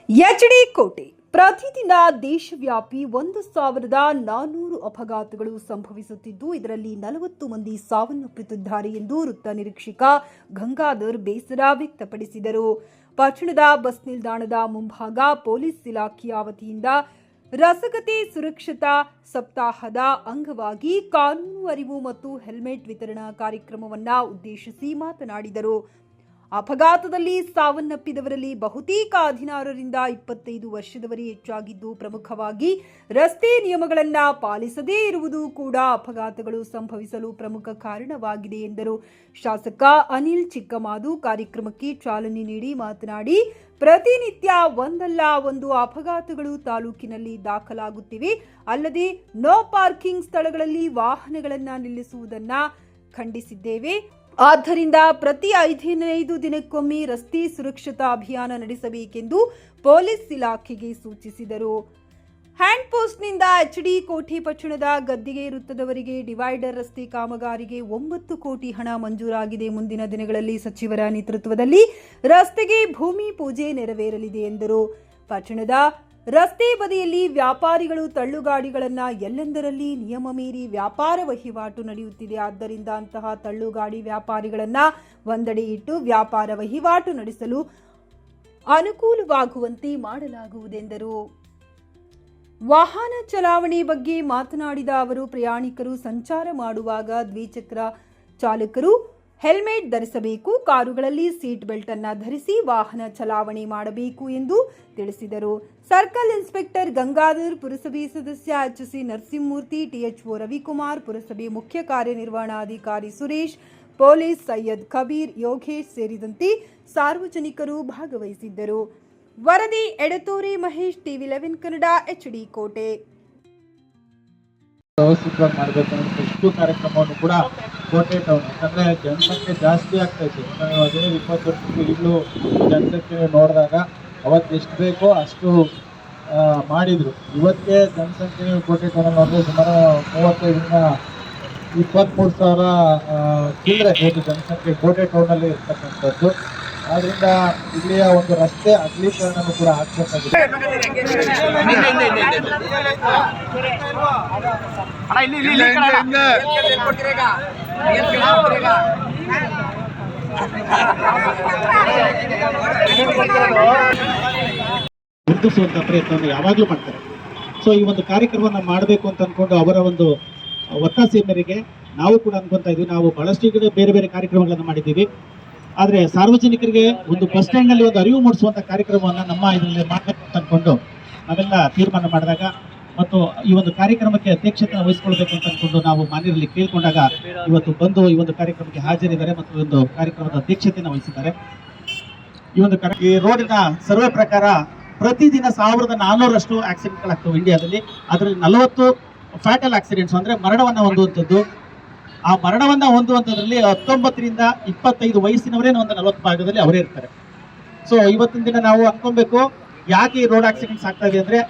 HD ಕೋಟೆ ಪ್ರತಿದಿನ ದೇಶವ್ಯಾಪಿ 1,400 ಅಪಘಾತಗಳು ಸಂಭವಿಸುತ್ತಿದ್ದು ಇದರಲ್ಲಿ 40 ಮಂದಿ ಸಾವನ್ನಪ್ಪಿದ್ದಾರೆ ಎಂದು ವೃತ್ತ ನಿರೀಕ್ಷಕ ಗಂಗಾಧರ್ ಬೇಸರ ವ್ಯಕ್ತಪಡಿಸಿದರು. ಪಟ್ಟಣದ ಬಸ್ ನಿಲ್ದಾಣದ ಮುಂಭಾಗ ಪೊಲೀಸ್ ಇಲಾಖೆಯ ವತಿಯಿಂದ ರಸಗತಿ ಸುರಕ್ಷತಾ ಸಪ್ತಾಹದ ಅಂಗವಾಗಿ ಕಾನೂನು ಅರಿವು ಮತ್ತು ಹೆಲ್ಮೆಟ್ ವಿತರಣಾ ಕಾರ್ಯಕ್ರಮವನ್ನು ಉದ್ದೇಶಿಸಿ ಮಾತನಾಡಿದರು. ಅಪಘಾತದಲ್ಲಿ ಸಾವನ್ನಪ್ಪಿದವರಲ್ಲಿ ಬಹುತೇಕ 16ರಿಂದ 25 ವರ್ಷದವರೇ ಹೆಚ್ಚಾಗಿದ್ದು, ಪ್ರಮುಖವಾಗಿ ರಸ್ತೆ ನಿಯಮಗಳನ್ನು ಪಾಲಿಸದೇ ಇರುವುದು ಕೂಡ ಅಪಘಾತಗಳು ಸಂಭವಿಸಲು ಪ್ರಮುಖ ಕಾರಣವಾಗಿದೆ ಎಂದರು. ಶಾಸಕ ಅನಿಲ್ ಚಿಕ್ಕಮಾದು ಕಾರ್ಯಕ್ರಮಕ್ಕೆ ಚಾಲನೆ ನೀಡಿ ಮಾತನಾಡಿ, ಪ್ರತಿನಿತ್ಯ ಒಂದಲ್ಲ ಒಂದು ಅಪಘಾತಗಳು ತಾಲೂಕಿನಲ್ಲಿ ದಾಖಲಾಗುತ್ತಿವೆ. ಅಲ್ಲದೆ ನೋ ಪಾರ್ಕಿಂಗ್ ಸ್ಥಳಗಳಲ್ಲಿ ವಾಹನಗಳನ್ನು ನಿಲ್ಲಿಸುವುದನ್ನು ಖಂಡಿಸಿದ್ದೇವೆ. ಆದ್ದರಿಂದ ಪ್ರತಿ 5 ದಿನಕ್ಕೊಮ್ಮೆ ರಸ್ತೆ ಸುರಕ್ಷತಾ ಅಭಿಯಾನ ನಡೆಸಬೇಕೆಂದು ಪೊಲೀಸ್ ಇಲಾಖೆಗೆ ಸೂಚಿಸಿದರು. ಹ್ಯಾಂಡ್ ಪೋಸ್ಟ್ನಿಂದ ಎಚ್ಡಿ ಕೋಟೆ ಪಟ್ಟಣದ ಗದ್ದಿಗೆ ವೃತ್ತದವರೆಗೆ ಡಿವೈಡರ್ ರಸ್ತೆ ಕಾಮಗಾರಿಗೆ 9 ಕೋಟಿ ಹಣ ಮಂಜೂರಾಗಿದೆ. ಮುಂದಿನ ದಿನಗಳಲ್ಲಿ ಸಚಿವರ ನೇತೃತ್ವದಲ್ಲಿ ರಸ್ತೆಗೆ ಭೂಮಿ ಪೂಜೆ ನೆರವೇರಲಿದೆ ಎಂದರು. ಪಟ್ಟಣದ ರಸ್ತೆ ಬದಿಯಲ್ಲಿ ವ್ಯಾಪಾರಿಗಳು ತಳ್ಳುಗಾಡಿಗಳನ್ನು ಎಲ್ಲೆಂದರಲ್ಲಿ ನಿಯಮ ಮೀರಿ ವ್ಯಾಪಾರ ವಹಿವಾಟು ನಡೆಯುತ್ತಿದೆ. ಆದ್ದರಿಂದ ಅಂತಹ ತಳ್ಳುಗಾಡಿ ವ್ಯಾಪಾರಿಗಳನ್ನು ಒಂದೆಡೆ ಇಟ್ಟು ವ್ಯಾಪಾರ ವಹಿವಾಟು ನಡೆಸಲು ಅನುಕೂಲವಾಗುವಂತೆ ಮಾಡಲಾಗುವುದೆಂದರು. ವಾಹನ ಚಲಾವಣೆ ಬಗ್ಗೆ ಮಾತನಾಡಿದ ಅವರು, ಪ್ರಯಾಣಿಕರು ಸಂಚಾರ ಮಾಡುವಾಗ ದ್ವಿಚಕ್ರ ಚಾಲಕರು ಹೆಲ್ಮೆಟ್ ಧರಿಸಬೇಕು, ಕಾರುಗಳಲ್ಲಿ ಸೀಟ್ ಬೆಲ್ಟ್ ಅನ್ನು ಧರಿಸಿ ವಾಹನ ಚಲಾವಣೆ ಮಾಡಬೇಕು ಎಂದು ತಿಳಿಸಿದರು. ಸರ್ಕಲ್ ಇನ್ಸ್ಪೆಕ್ಟರ್ ಗಂಗಾಧರ್, ಪುರಸಭೆ ಸದಸ್ಯ ಎಚ್.ಸಿ. ನರಸಿಂಹಮೂರ್ತಿ, ಟಿಎಚ್ಒ ರವಿಕುಮಾರ್, ಪುರಸಭೆ ಮುಖ್ಯ ಕಾರ್ಯನಿರ್ವಹಣಾಧಿಕಾರಿ ಸುರೇಶ್, ಪೊಲೀಸ್ ಸೈಯದ್ ಕಬೀರ್, ಯೋಗೇಶ್ ಸೇರಿದಂತೆ ಸಾರ್ವಜನಿಕರು ಭಾಗವಹಿಸಿದ್ದರು. ವರದಿ ಎಡತೋರೆ ಮಹೇಶ್, ಟಿವಿ11 ಕನ್ನಡ, ಎಚ್ಡಿ ಕೋಟೆ. ವ್ಯವಸ್ಥಿತವಾಗಿ ಮಾಡಬೇಕು ಅನ್ನೋ ಇಷ್ಟು ಕಾರ್ಯಕ್ರಮವನ್ನು ಕೂಡ ಕೋಟೆ ಟೌನ್, ಯಾಕಂದರೆ ಜನಸಂಖ್ಯೆ ಜಾಸ್ತಿ ಆಗ್ತಾ ಇತ್ತು. ಅದೇ 20 ವರ್ಷಕ್ಕೂ ಈಗಲೂ ಜನಸಂಖ್ಯೆ ನೋಡಿದಾಗ ಅವತ್ತು ಎಷ್ಟು ಬೇಕೋ ಅಷ್ಟು ಮಾಡಿದರು. ಇವತ್ತೇ ಜನಸಂಖ್ಯೆ ಕೋಟೆ ಟೌನಲ್ಲಿ ನೋಡಿದ್ರೆ ಸುಮಾರು 35ರಿಂದ 23,000 ಚಿಲ್ಲರೆ ಜನಸಂಖ್ಯೆ ಕೋಟೆ ಟೌನಲ್ಲಿ ಇರ್ತಕ್ಕಂಥದ್ದು. ಆದ್ದರಿಂದ ಇಲ್ಲಿಯ ಒಂದು ರಸ್ತೆ ಅಗಲೀಕರಣನೂ ಕೂಡ ಆಗಬೇಕಾಗಿದೆ. ಗುರುತಿಸುವಂಥ ಪ್ರಯತ್ನವನ್ನು ಯಾವಾಗಲೂ ಮಾಡ್ತಾರೆ. ಸೊ ಈ ಒಂದು ಕಾರ್ಯಕ್ರಮವನ್ನು ಮಾಡಬೇಕು ಅಂತ ಅಂದ್ಕೊಂಡು ಅವರ ಒಂದು ಒತ್ತಾಸೆ ಮೇರೆಗೆ ನಾವು ಕೂಡ ಅನ್ಕೊತಾ ಇದ್ವಿ. ನಾವು ಬಹಳಷ್ಟು ಈಗ ಬೇರೆ ಬೇರೆ ಕಾರ್ಯಕ್ರಮಗಳನ್ನು ಮಾಡಿದ್ದೀವಿ. ಆದರೆ ಸಾರ್ವಜನಿಕರಿಗೆ ಒಂದು ಬಸ್ ಸ್ಟ್ಯಾಂಡ್ನಲ್ಲಿ ಒಂದು ಅರಿವು ಮೂಡಿಸುವಂಥ ಕಾರ್ಯಕ್ರಮವನ್ನು ನಮ್ಮ ಇದರಲ್ಲಿ ಮಾಡಬೇಕು ಅಂತ ಅಂದ್ಕೊಂಡು ನಾವೆಲ್ಲ ತೀರ್ಮಾನ ಮಾಡಿದಾಗ ಮತ್ತು ಈ ಒಂದು ಕಾರ್ಯಕ್ರಮಕ್ಕೆ ಅಧ್ಯಕ್ಷತೆ ವಹಿಸಿಕೊಳ್ಬೇಕು ಅಂತ ಅಂದ್ಕೊಂಡು ನಾವು ಮಾನ್ಯರಲ್ಲಿ ಕೇಳಿಕೊಂಡಾಗ ಇವತ್ತು ಬಂದು ಈ ಒಂದು ಕಾರ್ಯಕ್ರಮಕ್ಕೆ ಹಾಜರಿದ್ದಾರೆ ಮತ್ತು ಒಂದು ಕಾರ್ಯಕ್ರಮದ ಅಧ್ಯಕ್ಷತೆಯನ್ನು ವಹಿಸಿದ್ದಾರೆ. ಈ ರೋಡಿನ ಸರ್ವೆ ಪ್ರಕಾರ ಪ್ರತಿದಿನ 1,400 ಆಕ್ಸಿಡೆಂಟ್ಗಳಾಗ್ತವೆ ಇಂಡಿಯಾದಲ್ಲಿ. ಅದರಲ್ಲಿ 40 ಫ್ಯಾಟಲ್ ಆಕ್ಸಿಡೆಂಟ್ಸ್ ಅಂದರೆ ಮರಣವನ್ನು ಹೊಂದುವಂಥದ್ದು. ಆ ಮರಣವನ್ನು ಹೊಂದುವಂಥದ್ರಲ್ಲಿ 19ರಿಂದ 25 ವಯಸ್ಸಿನವರೇ ಒಂದು 40 ಭಾಗದಲ್ಲಿ ಅವರೇ ಇರ್ತಾರೆ. ಸೊ ಇವತ್ತಿನ ದಿನ ನಾವು ಅನ್ಕೊಬೇಕು, ಯಾಕೆ ಈ ರೋಡ್ ಆಕ್ಸಿಡೆಂಟ್ಸ್ ಆಗ್ತಾ ಇದೆ ಅಂದರೆ